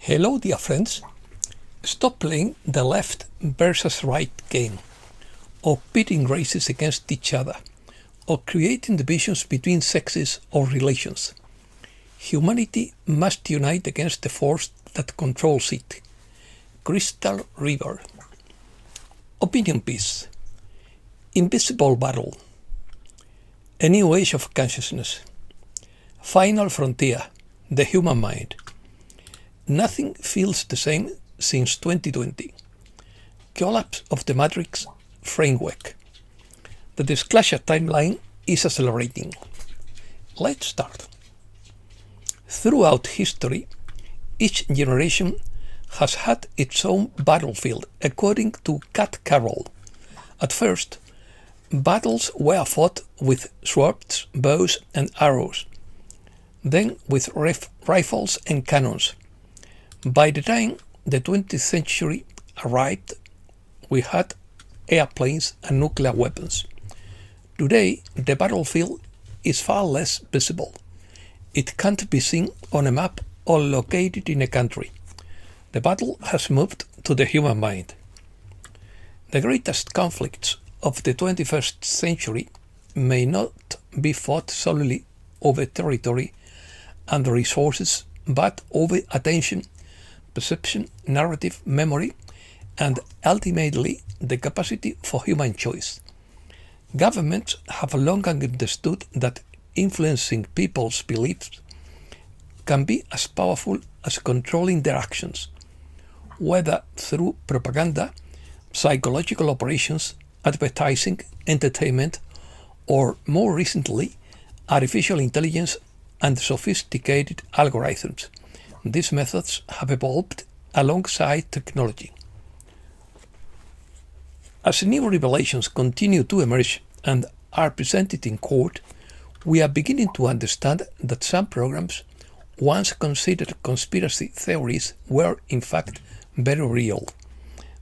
Hello, dear friends. Stop playing the left versus right game, or pitting races against each other, or creating divisions between sexes or relations. Humanity must unite against the force that controls it. Crystal River. Opinion piece. Invisible battle. A new age of consciousness. Final frontier. The human mind. Nothing feels the same since 2020. Collapse of the Matrix framework. The disclosure timeline is accelerating. Let's start. Throughout history, each generation has had its own battlefield, according to Kat Carroll. At first, battles were fought with swords, bows, and arrows, then with rifles and cannons. By the time the 20th century arrived, we had airplanes and nuclear weapons. Today, the battlefield is far less visible. It can't be seen on a map or located in a country. The battle has moved to the human mind. The greatest conflicts of the 21st century may not be fought solely over territory and resources, but over attention, perception, narrative, memory, and ultimately the capacity for human choice. Governments have long understood that influencing people's beliefs can be as powerful as controlling their actions, whether through propaganda, psychological operations, advertising, entertainment, or more recently, artificial intelligence and sophisticated algorithms. These methods have evolved alongside technology. As new revelations continue to emerge and are presented in court, we are beginning to understand that some programs, once considered conspiracy theories, were in fact very real.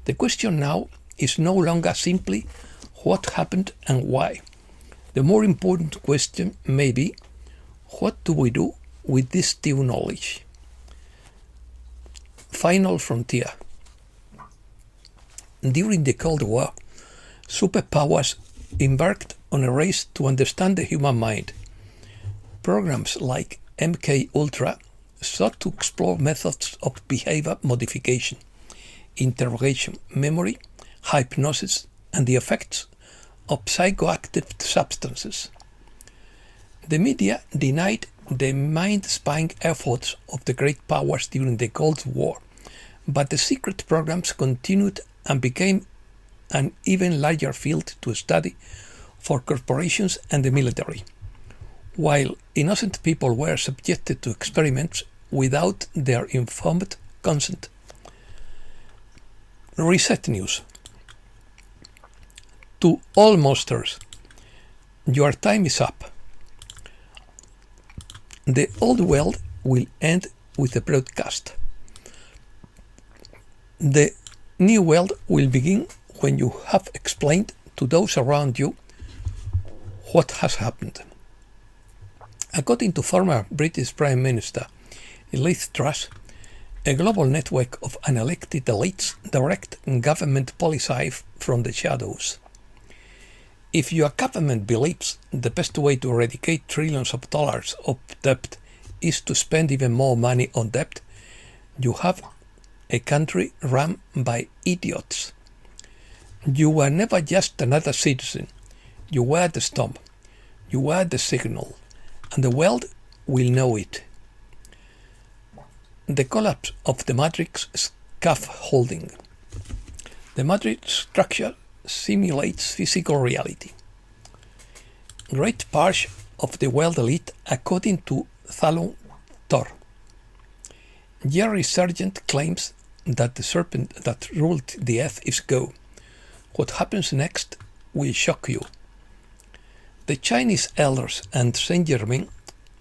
The question now is no longer simply what happened and why. The more important question may be, what do we do with this new knowledge? Final frontier. During the Cold War, superpowers embarked on a race to understand the human mind. Programs like MK Ultra sought to explore methods of behavior modification, interrogation, memory, hypnosis, and the effects of psychoactive substances. The media denied the mind-spying efforts of the great powers during the Cold War, but the secret programs continued and became an even larger field to study for corporations and the military, while innocent people were subjected to experiments without their informed consent. Reset News. To all monsters, your time is up. The old world will end with a broadcast. The new world will begin when you have explained to those around you what has happened. According to former British Prime Minister Liz Truss, a global network of unelected elites direct government policy from the shadows. If your government believes the best way to eradicate trillions of dollars of debt is to spend even more money on debt, you have a country run by idiots. You were never just another citizen. You were the storm. You were the signal. And the world will know it. The collapse of the Matrix scaffolding. The Matrix structure simulates physical reality. Great part of the world elite, according to Thalon Tor. Jerry Sargent claims that the serpent that ruled the earth is Go. What happens next will shock you. The Chinese elders and Saint Germain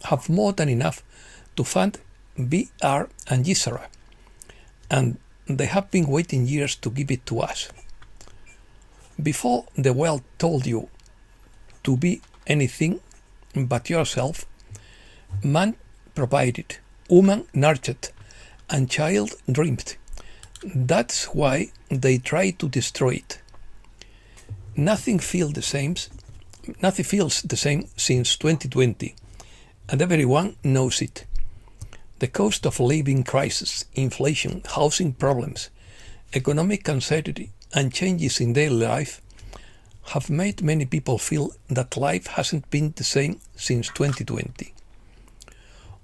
have more than enough to fund VR and Ysera, and they have been waiting years to give it to us. Before the world told you to be anything but yourself, man provided, woman nurtured, and child dreamed. That's why they try to destroy it. Nothing feels the same since 2020, and everyone knows it. The cost of living crisis, inflation, housing problems, economic uncertainty, and changes in daily life have made many people feel that life hasn't been the same since 2020.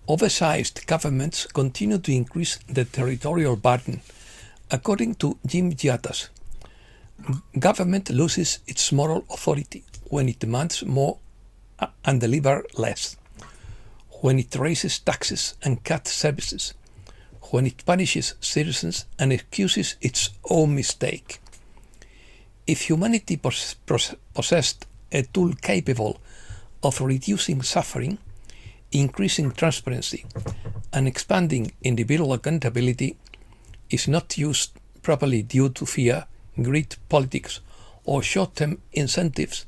Oversized governments continue to increase the territorial burden. According to Jim Giatas, government loses its moral authority when it demands more and delivers less, when it raises taxes and cuts services, when it punishes citizens and excuses its own mistake. If humanity possessed a tool capable of reducing suffering, increasing transparency, and expanding individual accountability, is not used properly due to fear, greed, politics, or short-term incentives,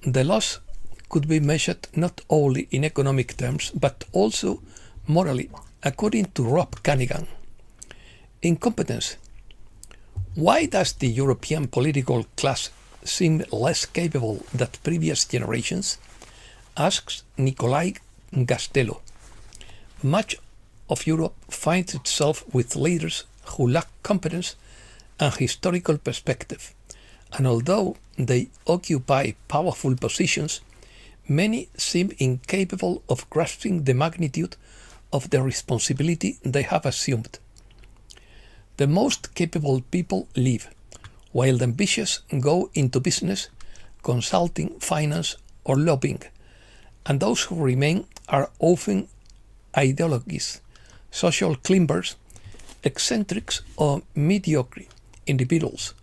the loss could be measured not only in economic terms but also morally, according to Rob Cunningham. Incompetence. Why does the European political class seem less capable than previous generations? Asks Nicolai Gastello. Much of Europe finds itself with leaders who lack competence and historical perspective, and although they occupy powerful positions, many seem incapable of grasping the magnitude of the responsibility they have assumed. The most capable people leave, while the ambitious go into business, consulting, finance, or lobbying, and those who remain are often ideologues, social climbers, eccentrics, or mediocre individuals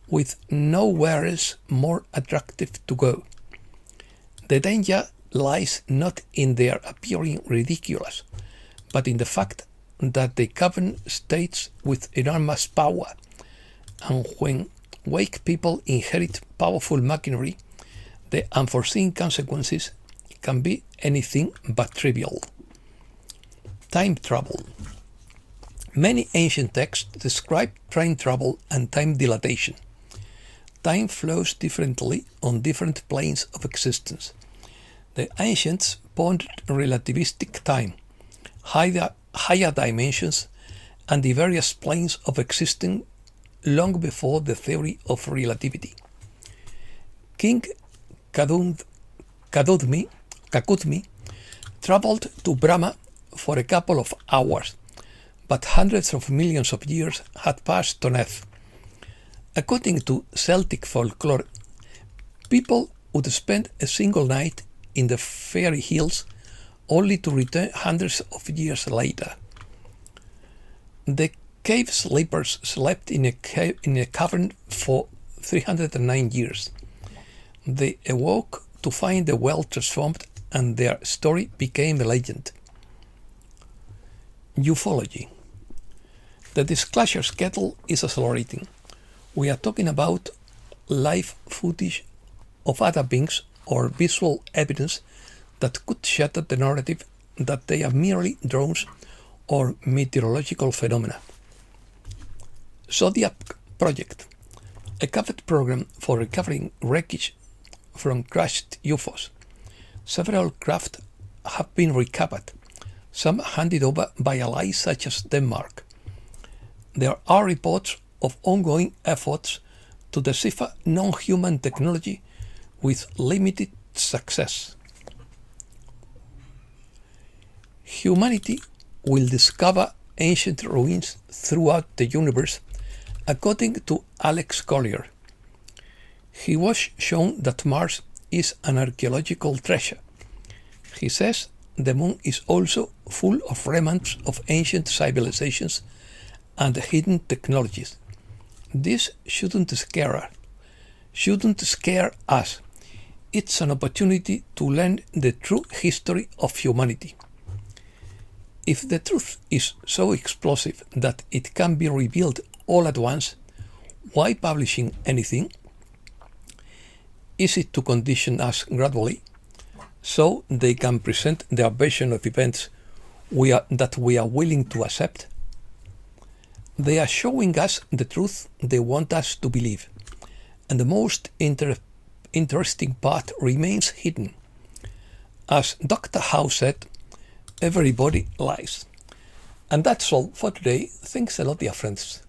with nowhere else more attractive to go. The danger lies not in their appearing ridiculous, but in the fact that they govern states with enormous power, and when weak people inherit powerful machinery, the unforeseen consequences can be anything but trivial. Time travel. Many ancient texts describe time travel and time dilatation. Time flows differently on different planes of existence. The ancients pondered relativistic time, higher dimensions, and the various planes of existence long before the theory of relativity. King Kakudmi traveled to Brahma for a couple of hours, but hundreds of millions of years had passed on Earth. According to Celtic folklore, people would spend a single night in the fairy hills only to return hundreds of years later. The cave sleepers slept in a cavern for 309 years. They awoke to find the world transformed, and their story became a legend. Ufology. The disclosure schedule is accelerating. We are talking about live footage of other beings or visual evidence that could shatter the narrative that they are merely drones or meteorological phenomena. Zodiac Project, a covered program for recovering wreckage from crashed UFOs. Several craft have been recovered, some handed over by allies such as Denmark. There are reports of ongoing efforts to decipher non-human technology with limited success. Humanity will discover ancient ruins throughout the universe, according to Alex Collier. He was shown that Mars is an archaeological treasure. He says the moon is also full of remnants of ancient civilizations and hidden technologies. This shouldn't scare us. It's an opportunity to learn the true history of humanity. If the truth is so explosive that it can be revealed all at once, why publishing anything? Is it to condition us gradually, so they can present their version of events that we are willing to accept? They are showing us the truth they want us to believe. And the most interesting part remains hidden. As Dr. House said, everybody lies. And that's all for today. Thanks a lot, dear friends.